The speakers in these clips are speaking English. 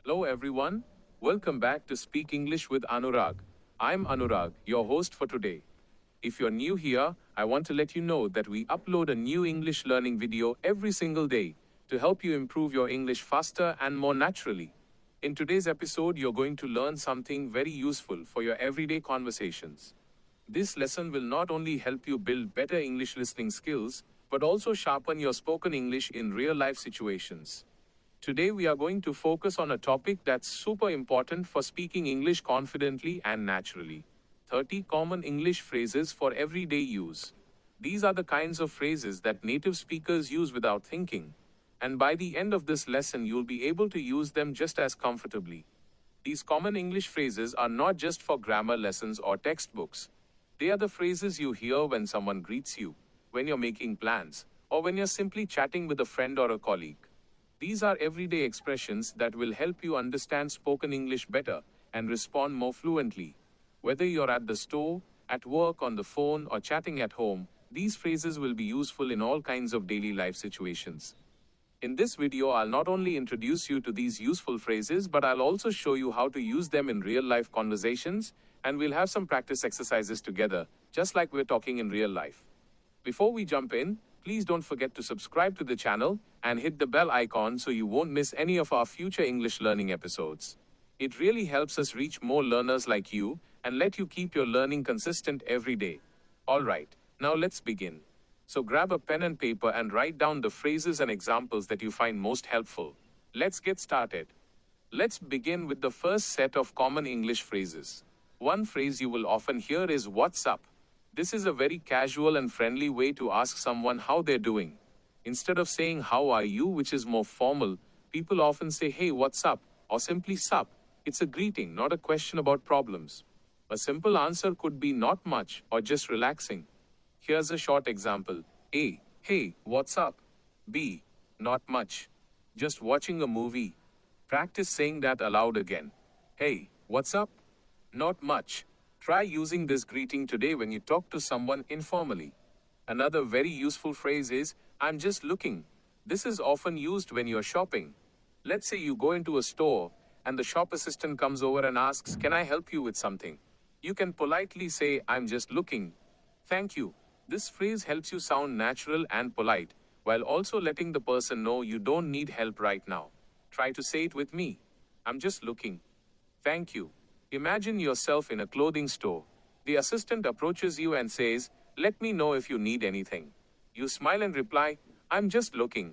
Hello everyone, welcome back to Speak English with Anurag. I'm Anurag, your host for today. If you're new here, I want to let you know that we upload a new English learning video every single day to help you improve your English faster and more naturally. In today's episode, you're going to learn something very useful for your everyday conversations. This lesson will not only help you build better English listening skills, but also sharpen your spoken English in real life situations. Today, we are going to focus on a topic that's super important for speaking English confidently and naturally. 30 common English phrases for everyday use. These are the kinds of phrases that native speakers use without thinking. And by the end of this lesson, you'll be able to use them just as comfortably. These common English phrases are not just for grammar lessons or textbooks. They are the phrases you hear when someone greets you, when you're making plans, or when you're simply chatting with a friend or a colleague. These are everyday expressions that will help you understand spoken English better and respond more fluently. Whether you're at the store, at work, on the phone, or chatting at home, these phrases will be useful in all kinds of daily life situations. In this video, I'll not only introduce you to these useful phrases, but I'll also show you how to use them in real life conversations, and we'll have some practice exercises together, just like we're talking in real life. Before we jump in, please don't forget to subscribe to the channel and hit the bell icon so you won't miss any of our future English learning episodes. It really helps us reach more learners like you and let you keep your learning consistent every day. Alright, now let's begin. So grab a pen and paper and write down the phrases and examples that you find most helpful. Let's get started. Let's begin with the first set of common English phrases. One phrase you will often hear is "What's up?" This is a very casual and friendly way to ask someone how they're doing. Instead of saying "How are you?" which is more formal, people often say "Hey, what's up?" or simply "Sup." It's a greeting, not a question about problems. A simple answer could be "Not much" or "Just relaxing." Here's a short example. A. Hey, what's up? B. Not much. Just watching a movie. Practice saying that aloud again. Hey, what's up? Not much. Try using this greeting today when you talk to someone informally. Another very useful phrase is "I'm just looking." This is often used when you're shopping. Let's say you go into a store and the shop assistant comes over and asks, "Can I help you with something?" You can politely say, "I'm just looking. Thank you." This phrase helps you sound natural and polite while also letting the person know you don't need help right now. Try to say it with me. "I'm just looking. Thank you." Imagine yourself in a clothing store. The assistant approaches you and says, "Let me know if you need anything." You smile and reply, "I'm just looking.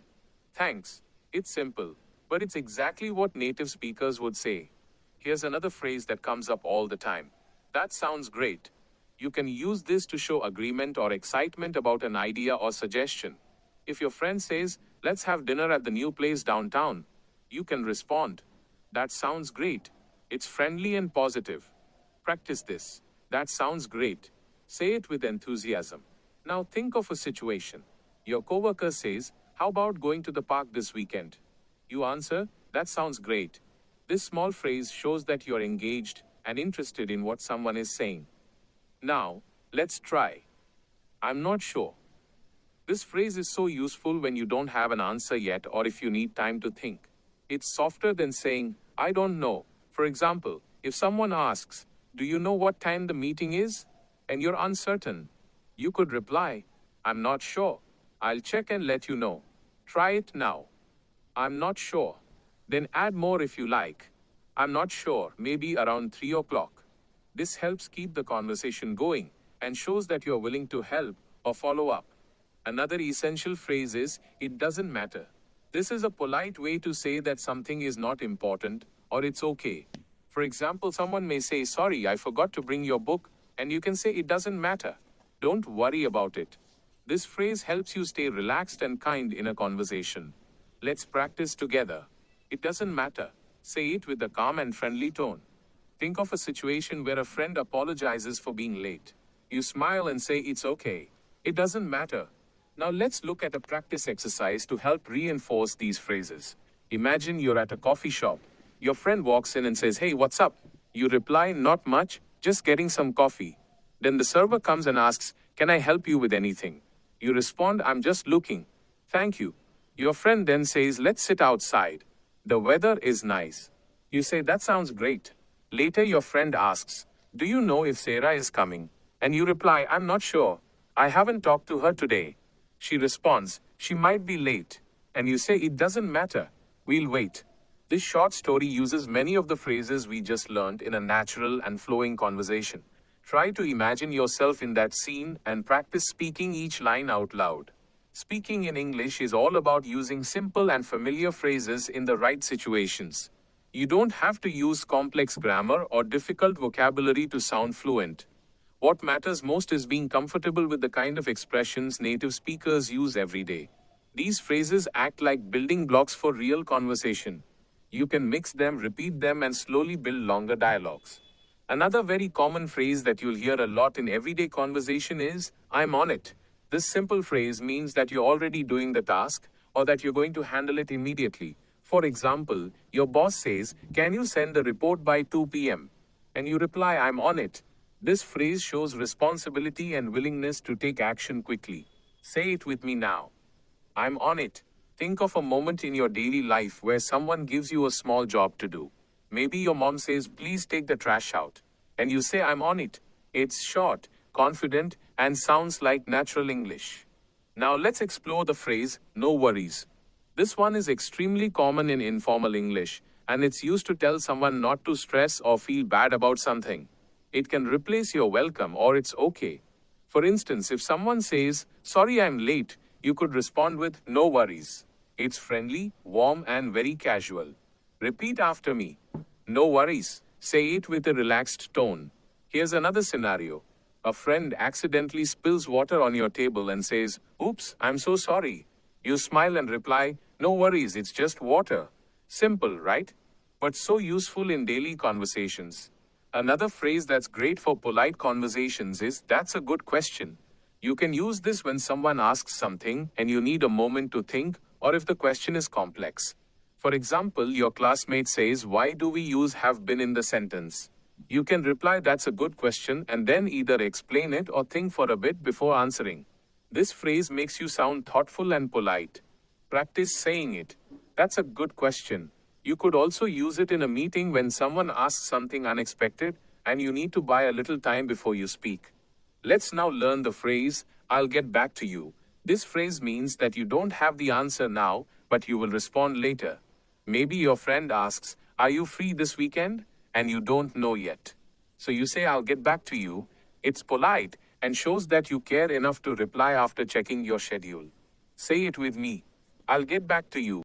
Thanks." It's simple, but it's exactly what native speakers would say. Here's another phrase that comes up all the time. "That sounds great." You can use this to show agreement or excitement about an idea or suggestion. If your friend says, "Let's have dinner at the new place downtown," you can respond, "That sounds great." It's friendly and positive. Practice this. "That sounds great." Say it with enthusiasm. Now think of a situation. Your coworker says, "How about going to the park this weekend?" You answer, "That sounds great." This small phrase shows that you're engaged and interested in what someone is saying. Now, let's try. "I'm not sure." This phrase is so useful when you don't have an answer yet or if you need time to think. It's softer than saying, "I don't know." For example, if someone asks, "Do you know what time the meeting is?" and you're uncertain, you could reply, "I'm not sure. I'll check and let you know." Try it now. "I'm not sure." Then add more if you like. "I'm not sure, maybe around 3 o'clock." This helps keep the conversation going and shows that you're willing to help or follow up. Another essential phrase is, "It doesn't matter." This is a polite way to say that something is not important or it's okay. For example, someone may say, "Sorry, I forgot to bring your book," and you can say, "It doesn't matter. Don't worry about it." This phrase helps you stay relaxed and kind in a conversation. Let's practice together. "It doesn't matter." Say it with a calm and friendly tone. Think of a situation where a friend apologizes for being late. You smile and say, "It's okay. It doesn't matter." Now let's look at a practice exercise to help reinforce these phrases. Imagine you're at a coffee shop. Your friend walks in and says, "Hey, what's up?" You reply, "Not much, just getting some coffee." Then the server comes and asks, "Can I help you with anything?" You respond, "I'm just looking. Thank you." Your friend then says, "Let's sit outside. The weather is nice." You say, that sounds great. Later, your friend asks, do you know if Sarah is coming? And you reply, I'm not sure. I haven't talked to her today. She responds, she might be late. And you say, it doesn't matter. We'll wait. This short story uses many of the phrases we just learned in a natural and flowing conversation. Try to imagine yourself in that scene and practice speaking each line out loud. Speaking in English is all about using simple and familiar phrases in the right situations. You don't have to use complex grammar or difficult vocabulary to sound fluent. What matters most is being comfortable with the kind of expressions native speakers use every day. These phrases act like building blocks for real conversation. You can mix them, repeat them, and slowly build longer dialogues. Another very common phrase that you'll hear a lot in everyday conversation is, I'm on it. This simple phrase means that you're already doing the task or that you're going to handle it immediately. For example, your boss says, can you send the report by 2 p.m.? And you reply, I'm on it. This phrase shows responsibility and willingness to take action quickly. Say it with me now. I'm on it. Think of a moment in your daily life where someone gives you a small job to do. Maybe your mom says, please take the trash out. And you say, I'm on it. It's short, confident, and sounds like natural English. Now let's explore the phrase, no worries. This one is extremely common in informal English, and it's used to tell someone not to stress or feel bad about something. It can replace your welcome or it's okay. For instance, if someone says, sorry I'm late, you could respond with, no worries. It's friendly, warm, and very casual. Repeat after me. No worries. Say it with a relaxed tone. Here's another scenario. A friend accidentally spills water on your table and says, oops, I'm so sorry. You smile and reply, no worries, it's just water. Simple, right? But so useful in daily conversations. Another phrase that's great for polite conversations is, that's a good question. You can use this when someone asks something and you need a moment to think, or if the question is complex. For example, your classmate says, why do we use have been in the sentence? You can reply, that's a good question, and then either explain it or think for a bit before answering. This phrase makes you sound thoughtful and polite. Practice saying it. That's a good question. You could also use it in a meeting when someone asks something unexpected and you need to buy a little time before you speak. Let's now learn the phrase, I'll get back to you. This phrase means that you don't have the answer now, but you will respond later. Maybe your friend asks, are you free this weekend? And you don't know yet. So you say, I'll get back to you. It's polite and shows that you care enough to reply after checking your schedule. Say it with me. I'll get back to you.